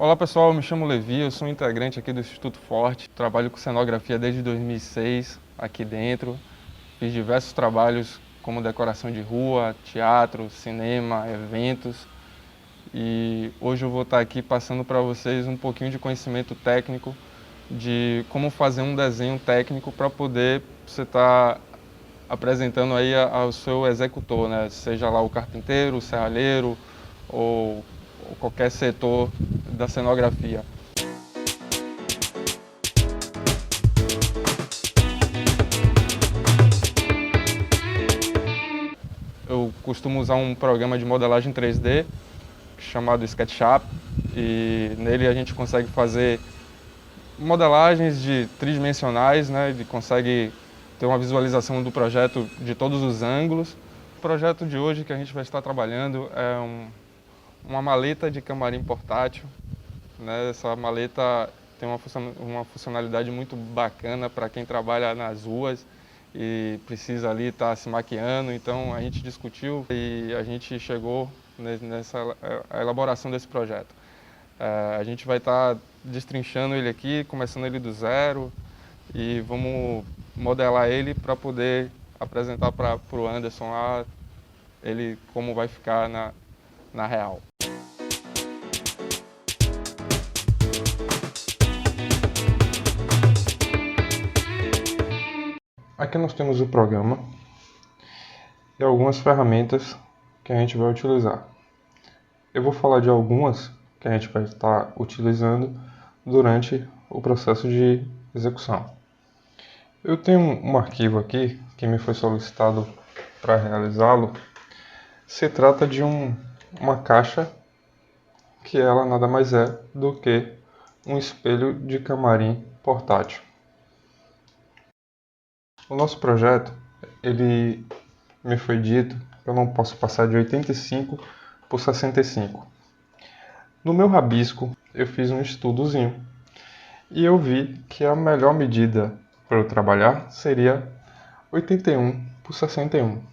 Olá pessoal, eu me chamo Levi, eu sou um integrante aqui do Instituto Forte, trabalho com cenografia desde 2006 aqui dentro, fiz diversos trabalhos como decoração de rua, teatro, cinema, eventos e hoje eu vou estar aqui passando para vocês um pouquinho de conhecimento técnico de como fazer um desenho técnico para poder você estar apresentando aí ao seu executor, né? Seja lá o carpinteiro, o serralheiro ou qualquer setor da cenografia. Eu costumo usar um programa de modelagem 3D chamado SketchUp e nele a gente consegue fazer modelagens de tridimensionais, né? Ele consegue ter uma visualização do projeto de todos os ângulos. O projeto de hoje que a gente vai estar trabalhando é uma maleta de camarim portátil, né? Essa maleta tem uma funcionalidade muito bacana para quem trabalha nas ruas e precisa ali estar se maquiando. Então a gente discutiu e a gente chegou nessa a elaboração desse projeto. A gente vai estar destrinchando ele aqui, começando ele do zero e vamos modelar ele para poder apresentar para o Anderson lá ele como vai ficar na real. Aqui nós temos o programa e algumas ferramentas que a gente vai utilizar. Eu vou falar de algumas que a gente vai estar utilizando durante o processo de execução. Eu tenho um arquivo aqui que me foi solicitado para realizá-lo. Se trata de uma caixa que ela nada mais é do que um espelho de camarim portátil. O nosso projeto, ele me foi dito que eu não posso passar de 85 por 65. No meu rabisco, eu fiz um estudozinho e eu vi que a melhor medida para eu trabalhar seria 81 por 61.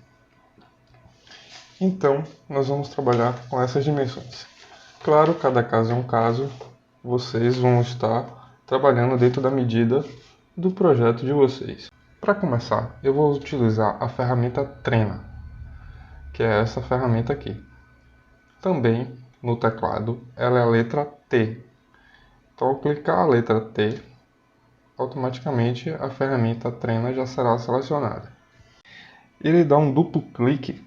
Então, nós vamos trabalhar com essas dimensões. Claro, cada caso é um caso, vocês vão estar trabalhando dentro da medida do projeto de vocês. Para começar, eu vou utilizar a ferramenta Trena, que é essa ferramenta aqui. Também no teclado, ela é a letra T. Então, ao clicar a letra T, automaticamente a ferramenta Trena já será selecionada. Ele dá um duplo clique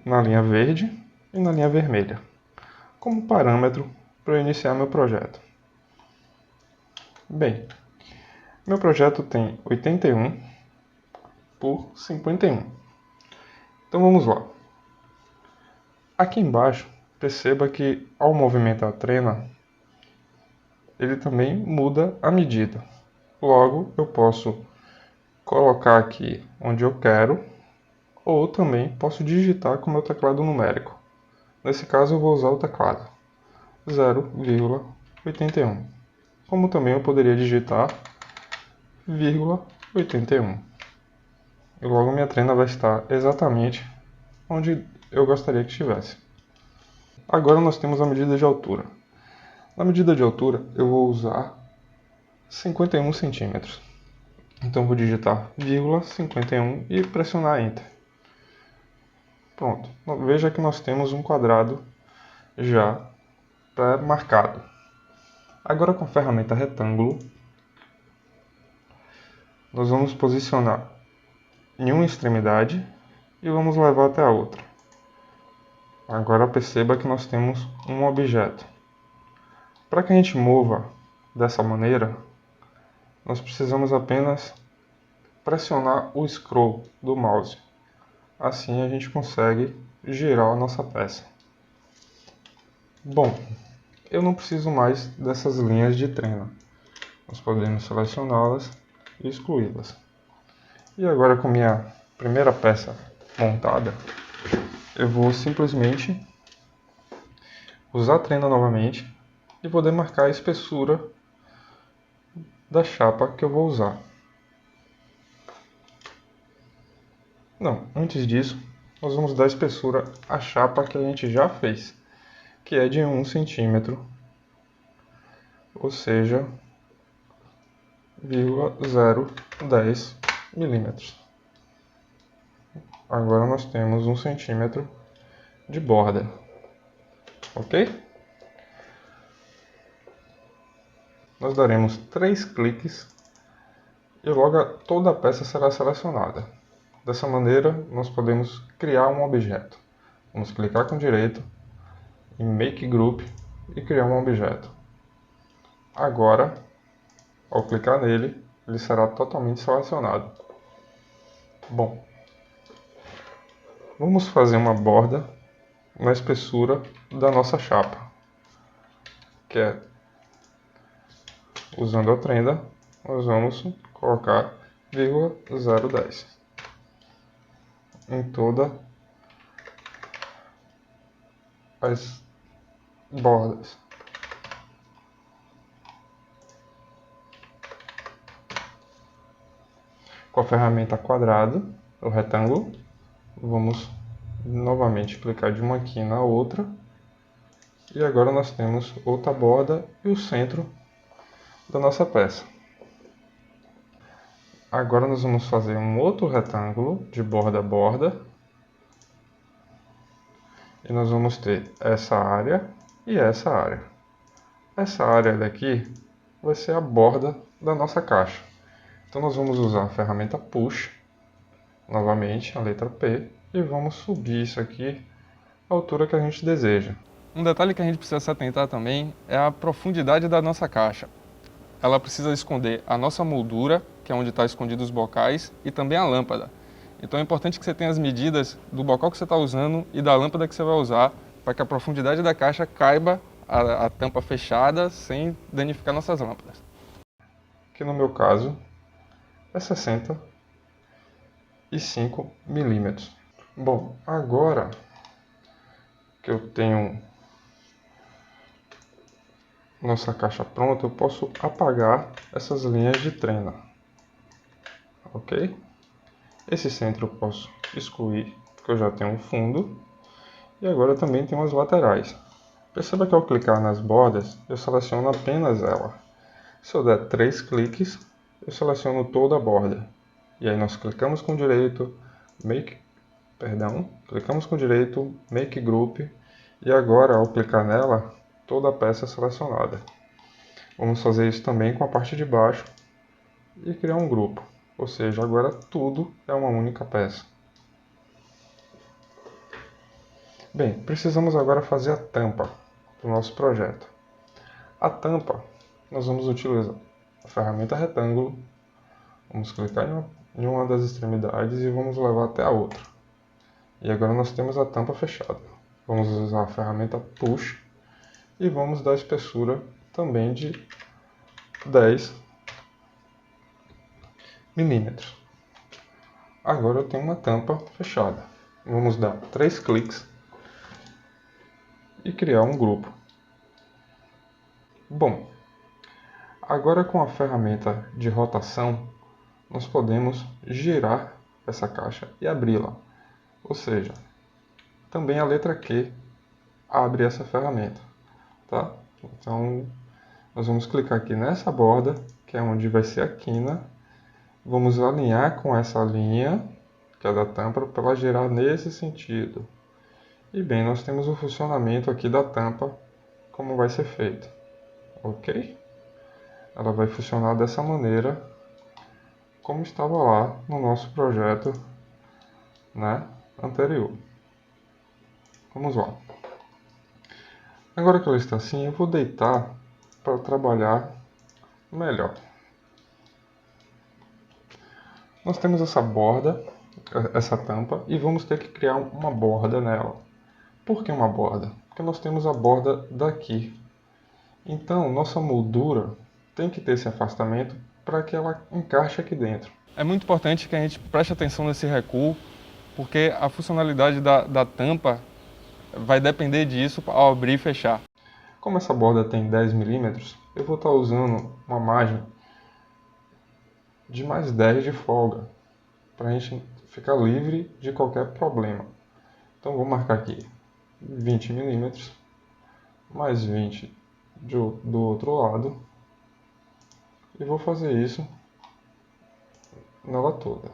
na linha verde e na linha vermelha, como parâmetro para eu iniciar meu projeto. Bem, meu projeto tem 81 por 51. Então vamos lá. Aqui embaixo, perceba que ao movimentar a trena, ele também muda a medida. Logo, eu posso colocar aqui onde eu quero, ou também posso digitar com o meu teclado numérico. Nesse caso, eu vou usar o teclado 0,81. Como também eu poderia digitar 0,81. E logo minha trena vai estar exatamente onde eu gostaria que estivesse. Agora nós temos a medida de altura. Na medida de altura eu vou usar 51 centímetros. Então vou digitar 0,51 e pressionar Enter. Pronto. Veja que nós temos um quadrado já pré-marcado. Agora com a ferramenta retângulo, nós vamos posicionar em uma extremidade e vamos levar até a outra. Agora perceba que nós temos um objeto. Para que a gente mova dessa maneira, nós precisamos apenas pressionar o scroll do mouse. Assim a gente consegue girar a nossa peça. Bom, eu não preciso mais dessas linhas de trena. Nós podemos selecioná-las e excluí-las. E agora com minha primeira peça montada, eu vou simplesmente usar a trena novamente e vou demarcar a espessura da chapa que eu vou usar. Não, antes disso, nós vamos dar espessura à chapa que a gente já fez, que é de 1 centímetro ou seja, 0,010 milímetros. Agora nós temos 1 centímetro de borda, ok? Nós daremos 3 cliques e logo toda a peça será selecionada. Dessa maneira, nós podemos criar um objeto. Vamos clicar com direito em Make Group e criar um objeto. Agora, ao clicar nele, ele será totalmente selecionado. Bom, vamos fazer uma borda na espessura da nossa chapa, que é, usando a trenda, nós vamos colocar 0,010 em todas as bordas. Com a ferramenta quadrado, o retângulo, vamos novamente clicar de uma aqui na outra. E agora nós temos outra borda e o centro da nossa peça. Agora nós vamos fazer um outro retângulo de borda a borda. E nós vamos ter essa área e essa área. Essa área daqui vai ser a borda da nossa caixa. Então nós vamos usar a ferramenta Push, novamente a letra P, e vamos subir isso aqui à altura que a gente deseja. Um detalhe que a gente precisa se atentar também é a profundidade da nossa caixa. Ela precisa esconder a nossa moldura, que é onde está escondidos os bocais, e também a lâmpada. Então é importante que você tenha as medidas do bocal que você está usando e da lâmpada que você vai usar, para que a profundidade da caixa caiba a tampa fechada sem danificar nossas lâmpadas. Que no meu caso é 65 milímetros. Bom, agora que eu tenho nossa caixa pronta, eu posso apagar essas linhas de trena, ok? Esse centro eu posso excluir, porque eu já tenho um fundo, e agora eu também tenho as laterais. Perceba que ao clicar nas bordas, eu seleciono apenas ela. Se eu der 3 cliques, eu seleciono toda a borda. E aí nós clicamos com direito, clicamos com direito, Make Group, e agora ao clicar nela, toda a peça é selecionada. Vamos fazer isso também com a parte de baixo e criar um grupo, ou seja, agora tudo é uma única peça. Bem, precisamos agora fazer a tampa do nosso projeto. A tampa, nós vamos utilizar a ferramenta retângulo, vamos clicar em uma das extremidades e vamos levar até a outra. E agora nós temos a tampa fechada. Vamos usar a ferramenta Push e vamos dar espessura também de 10 milímetros. Agora eu tenho uma tampa fechada. Vamos dar 3 cliques e criar um grupo. Bom, agora com a ferramenta de rotação, nós podemos girar essa caixa e abri-la. Ou seja, também a letra Q abre essa ferramenta, tá? Então, nós vamos clicar aqui nessa borda, que é onde vai ser a quina. Vamos alinhar com essa linha, que é da tampa, para ela girar nesse sentido. E bem, nós temos o funcionamento aqui da tampa, como vai ser feito, ok? Ela vai funcionar dessa maneira, como estava lá no nosso projeto, né, anterior. Vamos lá. Agora que ela está assim, eu vou deitar para trabalhar melhor. Nós temos essa borda, essa tampa, e vamos ter que criar uma borda nela. Por que uma borda? Porque nós temos a borda daqui. Então, nossa moldura tem que ter esse afastamento para que ela encaixe aqui dentro. É muito importante que a gente preste atenção nesse recuo, porque a funcionalidade da tampa vai depender disso ao abrir e fechar. Como essa borda tem 10 milímetros, eu vou estar usando uma margem de mais 10 de folga, para a gente ficar livre de qualquer problema. Então vou marcar aqui 20 milímetros, mais 20 do outro lado e vou fazer isso nela toda.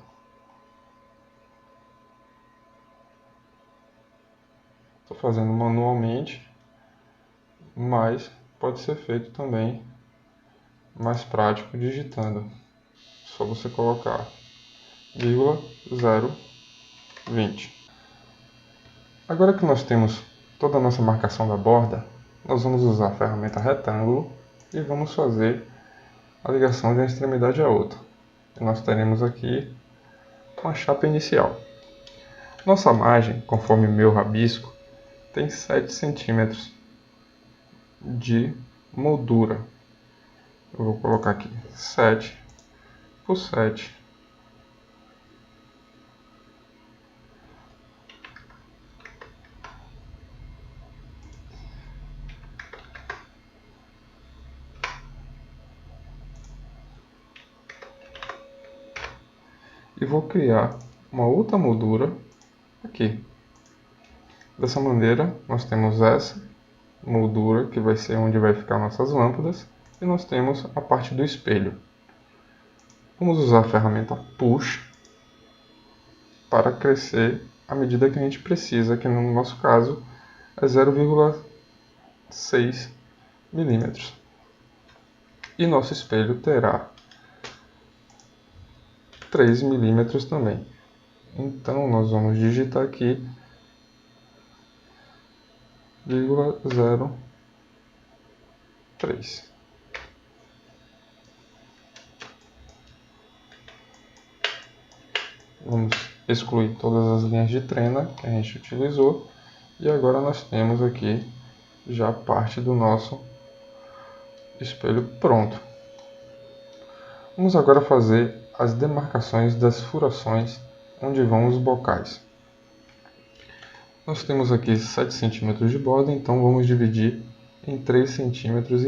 Estou fazendo manualmente, mas pode ser feito também mais prático digitando. Só você colocar 0,020. Agora que nós temos toda a nossa marcação da borda, nós vamos usar a ferramenta retângulo e vamos fazer a ligação de uma extremidade à outra. E nós teremos aqui uma chapa inicial. Nossa margem, conforme meu rabisco, tem 7 centímetros de moldura. Eu vou colocar aqui 7 por 7. E vou criar uma outra moldura aqui. Dessa maneira, nós temos essa moldura, que vai ser onde vai ficar nossas lâmpadas, e nós temos a parte do espelho. Vamos usar a ferramenta Push para crescer a medida que a gente precisa, que no nosso caso é 0,6 milímetros. E nosso espelho terá 3 milímetros também. Então nós vamos digitar aqui 0,03. Vamos excluir todas as linhas de trena que a gente utilizou. E agora nós temos aqui já parte do nosso espelho pronto. Vamos agora fazer as demarcações das furações onde vão os bocais. Nós temos aqui 7 centímetros de borda, então vamos dividir em 3,5 centímetros.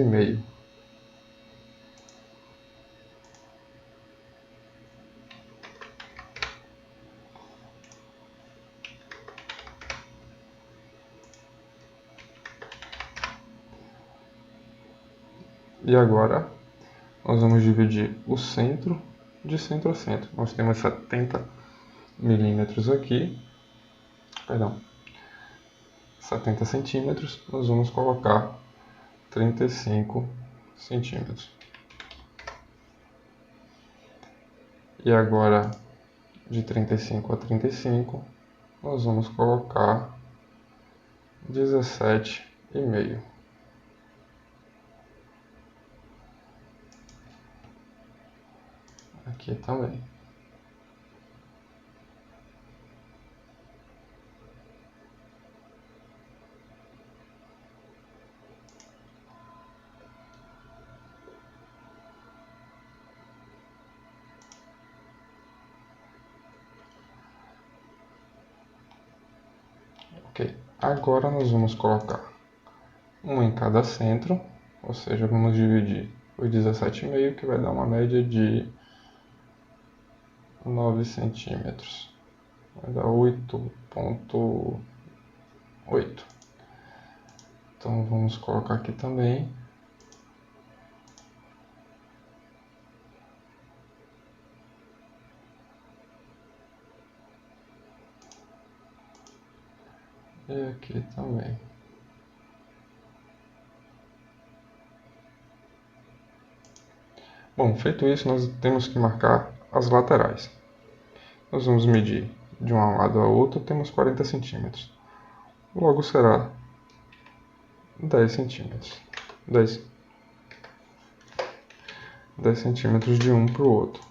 E agora nós vamos dividir o centro de centro a centro. Nós temos 70 milímetros aqui, 70 centímetros, nós vamos colocar 35 centímetros. E agora, de 35 a 35, nós vamos colocar 17,5. Aqui também. Ok, agora nós vamos colocar um em cada centro, ou seja, vamos dividir os 17,5, que vai dar uma média de 9 centímetros. Vai dar 8,8. Então vamos colocar aqui também. E aqui também. Bom, feito isso, nós temos que marcar as laterais. Nós vamos medir de um lado a outro, temos 40 centímetros. Logo será 10 centímetros. 10 centímetros de um para o outro.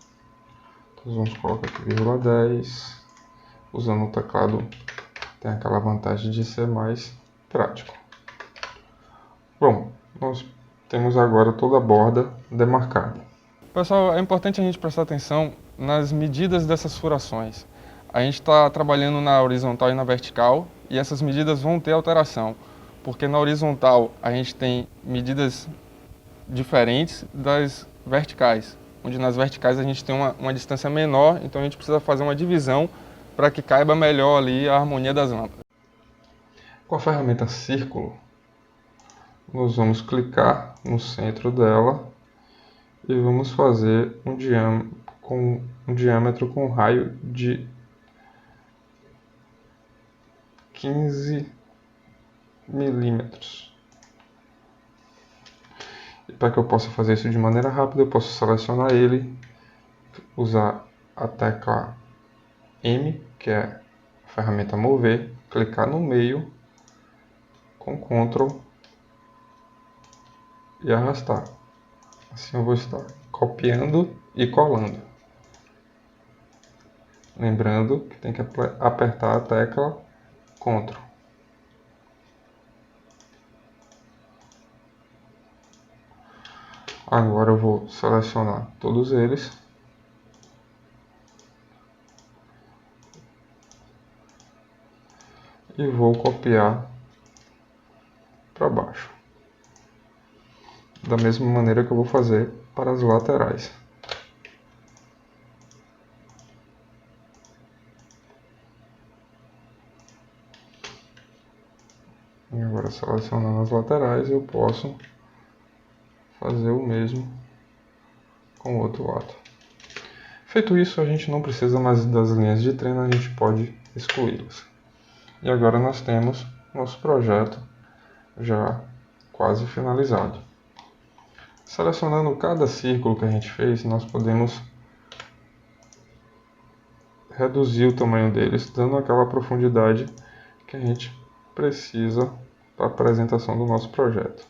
Então vamos colocar aqui 0,10. Usando o teclado tem aquela vantagem de ser mais prático. Bom, nós temos agora toda a borda demarcada. Pessoal, é importante a gente prestar atenção nas medidas dessas furações. A gente está trabalhando na horizontal e na vertical e essas medidas vão ter alteração, porque na horizontal a gente tem medidas diferentes das verticais, onde nas verticais a gente tem uma distância menor, então a gente precisa fazer uma divisão para que caiba melhor ali a harmonia das lâmpadas. Com a ferramenta Círculo, nós vamos clicar no centro dela e vamos fazer um diâmetro com raio de 15 milímetros. E para que eu possa fazer isso de maneira rápida, eu posso selecionar ele, usar a tecla M, que é a ferramenta mover, clicar no meio com Ctrl e arrastar. Assim eu vou estar copiando e colando. Lembrando que tem que apertar a tecla Ctrl. Agora eu vou selecionar todos eles. E vou copiar para baixo. Da mesma maneira que eu vou fazer para as laterais. E agora, selecionando as laterais, eu posso fazer o mesmo com o outro lado. Feito isso, a gente não precisa mais das linhas de treino, a gente pode excluí-las. E agora nós temos nosso projeto já quase finalizado. Selecionando cada círculo que a gente fez, nós podemos reduzir o tamanho deles, dando aquela profundidade que a gente precisa para a apresentação do nosso projeto.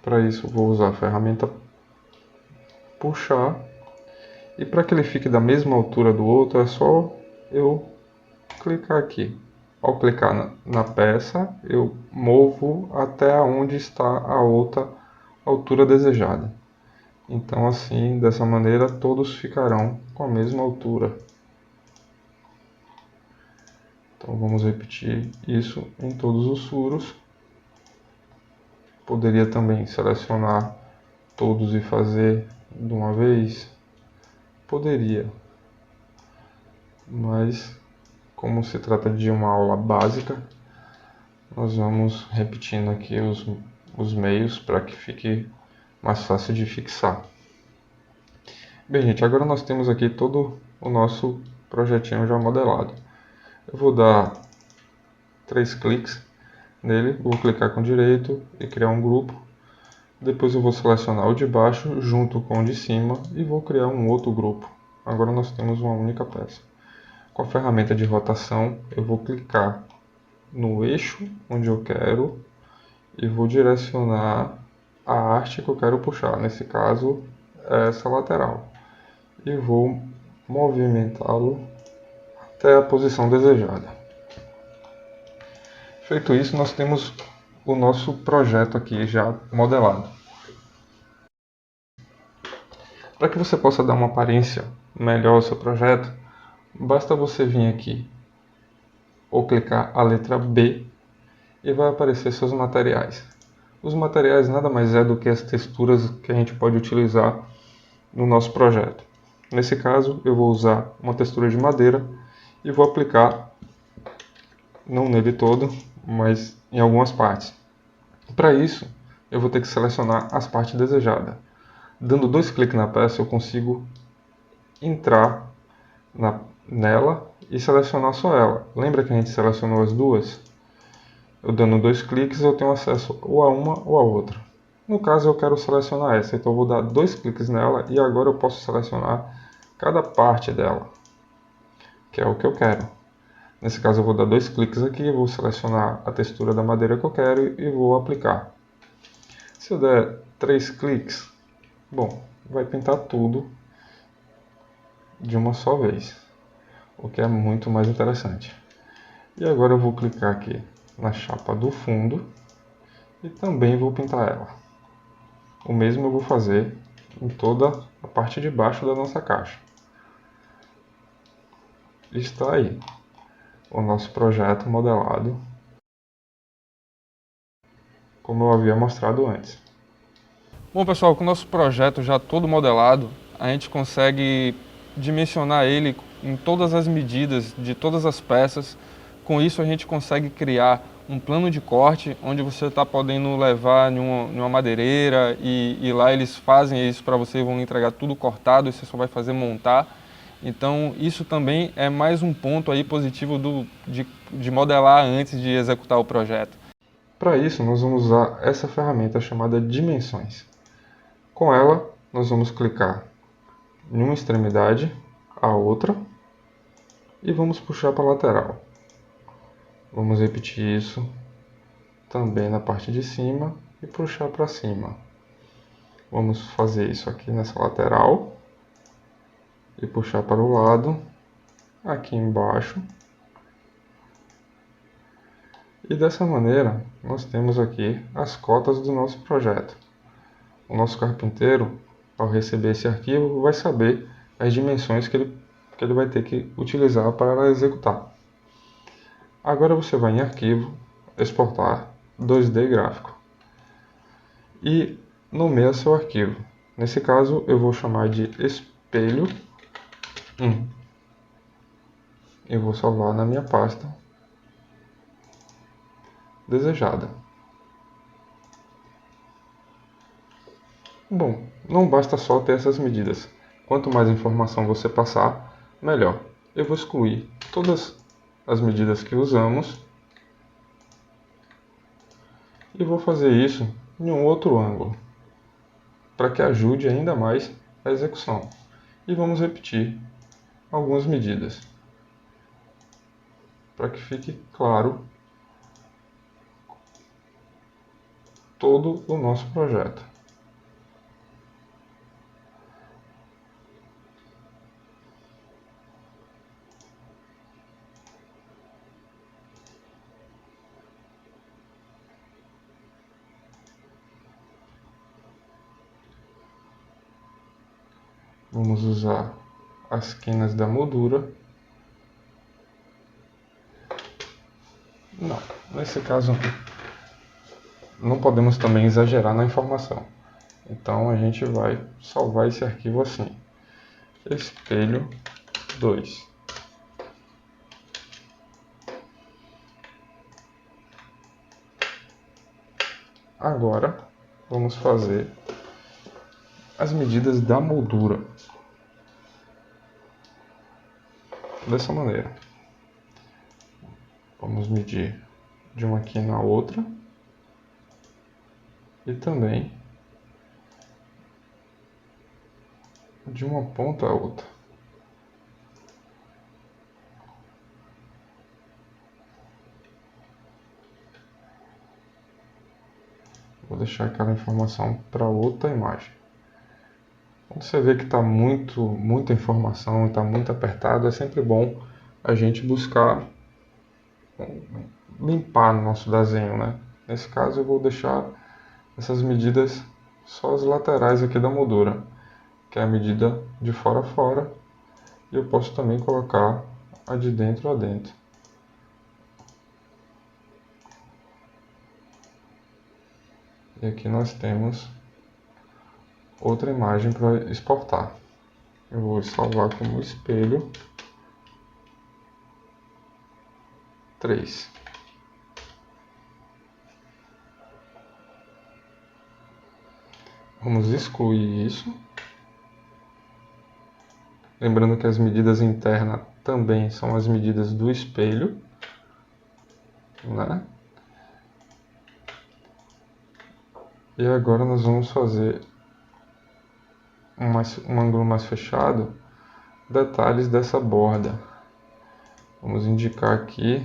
Para isso, vou usar a ferramenta puxar, e para que ele fique da mesma altura do outro, é só eu clicar aqui. Ao clicar na peça, eu movo até onde está a outra altura desejada. Então assim, dessa maneira, todos ficarão com a mesma altura. Então vamos repetir isso em todos os furos. Poderia também selecionar todos e fazer de uma vez? Poderia. Mas como se trata de uma aula básica, nós vamos repetindo aqui os meios para que fique mais fácil de fixar. Bem, gente, agora nós temos aqui todo o nosso projetinho já modelado. Eu vou dar 3 cliques nele, vou clicar com direito e criar um grupo. Depois eu vou selecionar o de baixo junto com o de cima e vou criar um outro grupo. Agora nós temos uma única peça. Com a ferramenta de rotação, eu vou clicar no eixo onde eu quero e vou direcionar a haste que eu quero puxar. Nesse caso, é essa lateral. E vou movimentá-lo até a posição desejada. Feito isso, nós temos o nosso projeto aqui já modelado. Para que você possa dar uma aparência melhor ao seu projeto, basta você vir aqui ou clicar a letra B e vai aparecer seus materiais. Os materiais nada mais é do que as texturas que a gente pode utilizar no nosso projeto. Nesse caso, eu vou usar uma textura de madeira e vou aplicar, não nele todo, mas em algumas partes. Para isso, eu vou ter que selecionar as partes desejadas. Dando 2 cliques na peça, eu consigo entrar nela e selecionar só ela. Lembra que a gente selecionou as duas? Eu dando 2 cliques, eu tenho acesso ou a uma ou a outra. No caso, eu quero selecionar essa, então eu vou dar 2 cliques nela e agora eu posso selecionar cada parte dela, que é o que eu quero. Nesse caso, eu vou dar 2 cliques aqui, vou selecionar a textura da madeira que eu quero e vou aplicar. Se eu der 3 cliques, bom, vai pintar tudo de uma só vez, o que é muito mais interessante. E agora eu vou clicar aqui na chapa do fundo e também vou pintar ela. O mesmo eu vou fazer em toda a parte de baixo da nossa caixa. Está aí o nosso projeto modelado como eu havia mostrado antes. Bom pessoal, com o nosso projeto já todo modelado, a gente consegue dimensionar ele em todas as medidas de todas as peças. Com isso a gente consegue criar um plano de corte, onde você está podendo levar em uma madeireira e lá eles fazem isso para você, vão entregar tudo cortado e você só vai fazer montar. Então isso também é mais um ponto aí positivo de modelar antes de executar o projeto. Para isso nós vamos usar essa ferramenta chamada Dimensões. Com ela nós vamos clicar em uma extremidade, a outra, e vamos puxar para a lateral. Vamos repetir isso também na parte de cima e puxar para cima. Vamos fazer isso aqui nessa lateral e puxar para o lado, aqui embaixo. E dessa maneira nós temos aqui as cotas do nosso projeto. O nosso carpinteiro, ao receber esse arquivo, vai saber as dimensões que ele vai ter que utilizar para executar. Agora você vai em Arquivo, Exportar, 2D Gráfico e nomeia seu arquivo. Nesse caso eu vou chamar de Espelho 1 e vou salvar na minha pasta desejada. Bom, não basta só ter essas medidas. Quanto mais informação você passar, melhor. Eu vou excluir todas as medidas que usamos e vou fazer isso em um outro ângulo, para que ajude ainda mais a execução. E vamos repetir algumas medidas, para que fique claro todo o nosso projeto. Vamos usar as quinas da moldura. Não, nesse caso não podemos também exagerar na informação. Então a gente vai salvar esse arquivo assim. Espelho 2. Agora vamos fazer as medidas da moldura. Dessa maneira. Vamos medir de uma quina a outra. E também de uma ponta a outra. Vou deixar aquela informação para outra imagem. Quando você vê que está muita informação e está muito apertado, é sempre bom a gente buscar limpar no nosso desenho, né? Nesse caso eu vou deixar essas medidas só as laterais aqui da moldura, que é a medida de fora a fora, e eu posso também colocar a de dentro a dentro. E aqui nós temos outra imagem para exportar. Eu vou salvar como espelho 3. Vamos excluir isso. Lembrando que as medidas internas também são as medidas do espelho, né? E agora nós vamos fazer um ângulo mais fechado, detalhes dessa borda. Vamos indicar aqui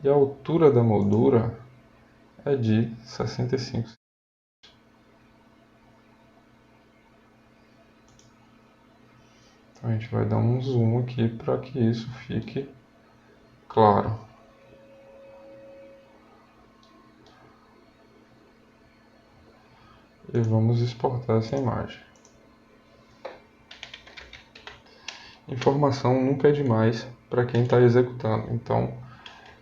e a altura da moldura é de 65. Então a gente vai dar um zoom aqui para que isso fique claro. E vamos exportar essa imagem. Informação nunca é demais para quem está executando, então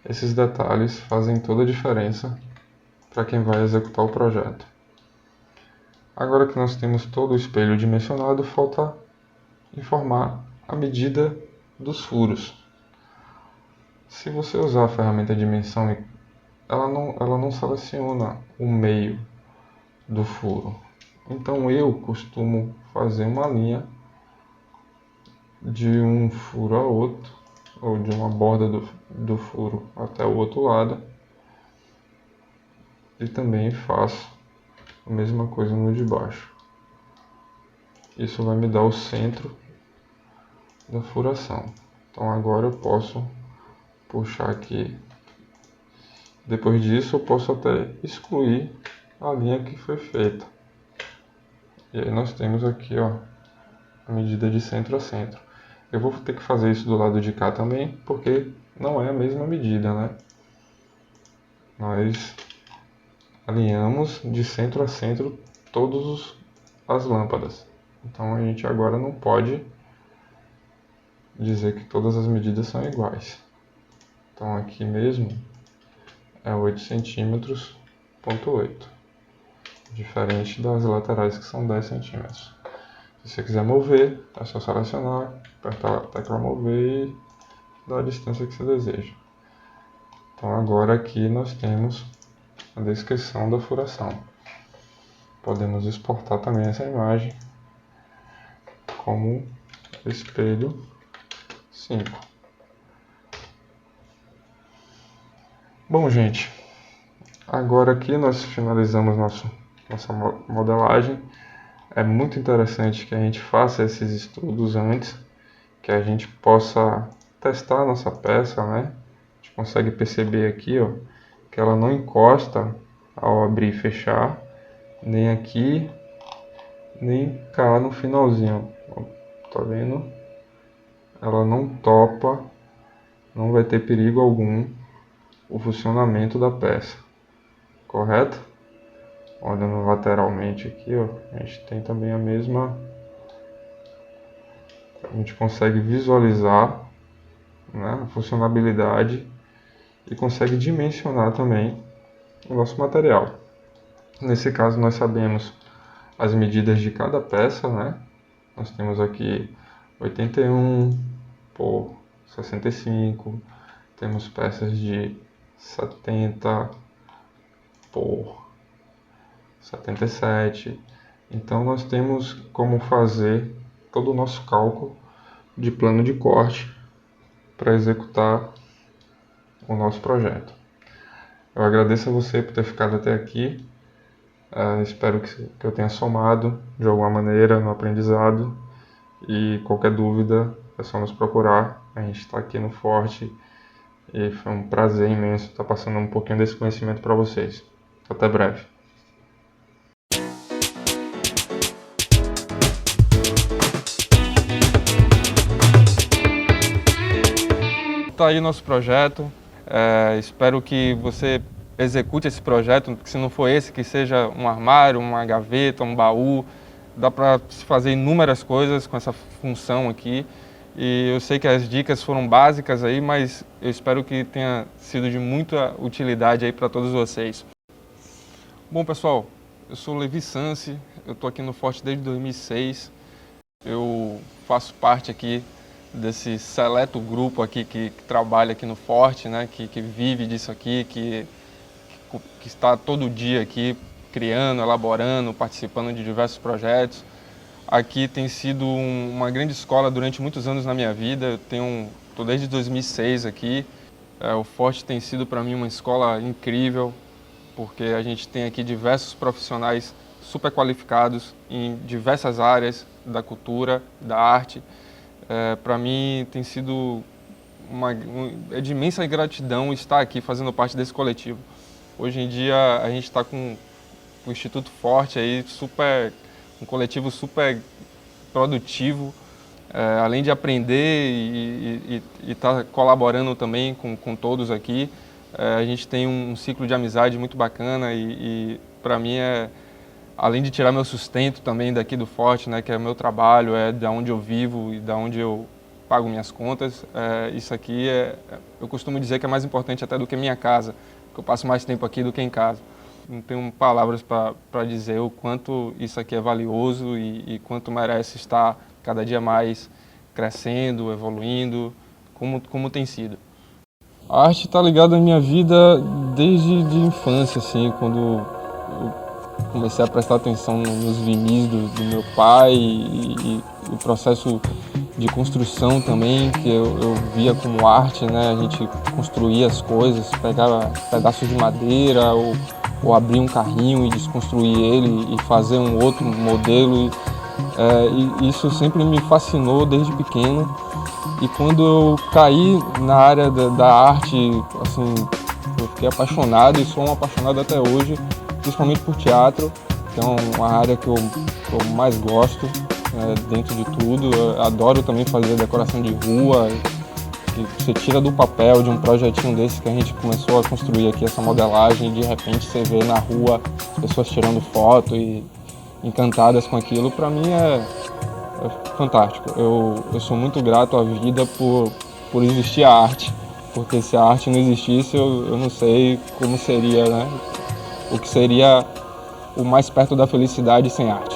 esses detalhes fazem toda a diferença para quem vai executar o projeto. Agora que nós temos todo o espelho dimensionado, falta informar a medida dos furos. Se você usar a ferramenta dimensão, ela não seleciona o meio do furo. Então eu costumo fazer uma linha de um furo a outro, ou de uma borda do furo até o outro lado. E também faço a mesma coisa no de baixo. Isso vai me dar o centro da furação. Então agora eu posso puxar aqui. Depois disso eu posso até excluir a linha que foi feita. E aí nós temos aqui, ó, a medida de centro a centro. Eu vou ter que fazer isso do lado de cá também, porque não é a mesma medida, né? Nós alinhamos de centro a centro todas as lâmpadas. Então a gente agora não pode dizer que todas as medidas são iguais. Então aqui mesmo é 8 centímetros, ponto 8. Diferente das laterais que são 10 centímetros. Se você quiser mover, é só selecionar, apertar a tecla mover e dar a distância que você deseja. Então agora aqui nós temos a descrição da furação. Podemos exportar também essa imagem como espelho 5. Bom, gente, agora aqui nós finalizamos nossa modelagem. É muito interessante que a gente faça esses estudos antes, que a gente possa testar a nossa peça, né? A gente consegue perceber aqui, ó, que ela não encosta ao abrir e fechar, nem aqui, nem cá no finalzinho. Ó, tá vendo? Ela não topa, não vai ter perigo algum o funcionamento da peça, correto? Olhando lateralmente aqui, ó, a gente tem também a mesma. A gente consegue visualizar, né, a funcionabilidade e consegue dimensionar também o nosso material. Nesse caso nós sabemos as medidas de cada peça, né? Nós temos aqui 81 por 65, temos peças de 70 por 77. Então nós temos como fazer todo o nosso cálculo de plano de corte para executar o nosso projeto. Eu agradeço a você por ter ficado até aqui. Espero que eu tenha somado de alguma maneira no aprendizado. E qualquer dúvida é só nos procurar. A gente está aqui no Forte e foi um prazer imenso estar passando um pouquinho desse conhecimento para vocês. Até breve. Está aí nosso projeto. Espero que você execute esse projeto, que se não for esse, que seja um armário, uma gaveta, um baú. Dá para se fazer inúmeras coisas com essa função aqui. E eu sei que as dicas foram básicas aí, mas eu espero que tenha sido de muita utilidade aí para todos vocês. Bom, pessoal, eu sou Levi Sansi, eu estou aqui no Forte desde 2006. Eu faço parte aqui desse seleto grupo aqui que trabalha aqui no Forte, né, que vive disso aqui, que está todo dia aqui criando, elaborando, participando de diversos projetos. Aqui tem sido uma grande escola durante muitos anos na minha vida. Estou desde 2006 aqui. O Forte tem sido para mim uma escola incrível, porque a gente tem aqui diversos profissionais super qualificados em diversas áreas da cultura, da arte. Para mim tem sido é de imensa gratidão estar aqui fazendo parte desse coletivo. Hoje em dia a gente está com o Instituto Forte aí, um coletivo super produtivo, além de aprender e estar colaborando também com todos aqui. A gente tem um ciclo de amizade muito bacana e para mim além de tirar meu sustento também daqui do Forte, né, que é meu trabalho, é da onde eu vivo e da onde eu pago minhas contas. Isso aqui eu costumo dizer que é mais importante até do que minha casa, porque eu passo mais tempo aqui do que em casa. Não tenho palavras para dizer o quanto isso aqui é valioso e quanto merece estar cada dia mais crescendo, evoluindo, como tem sido. A arte está ligada à minha vida desde de infância, assim, quando eu comecei a prestar atenção nos vinis do meu pai e o processo de construção também, que eu via como arte, né? A gente construía as coisas, pegava pedaços de madeira ou abrir um carrinho e desconstruir ele e fazer um outro modelo. E isso sempre me fascinou desde pequeno. E quando eu caí na área da arte, assim, eu fiquei apaixonado e sou um apaixonado até hoje, principalmente por teatro, que é uma área que eu mais gosto, dentro de tudo. Eu adoro também fazer decoração de rua, que você tira do papel de um projetinho desse que a gente começou a construir aqui, essa modelagem, e de repente você vê na rua as pessoas tirando foto e encantadas com aquilo. Para mim é fantástico. Eu sou muito grato à vida por existir a arte, porque se a arte não existisse, eu não sei como seria, né? O que seria o mais perto da felicidade sem arte.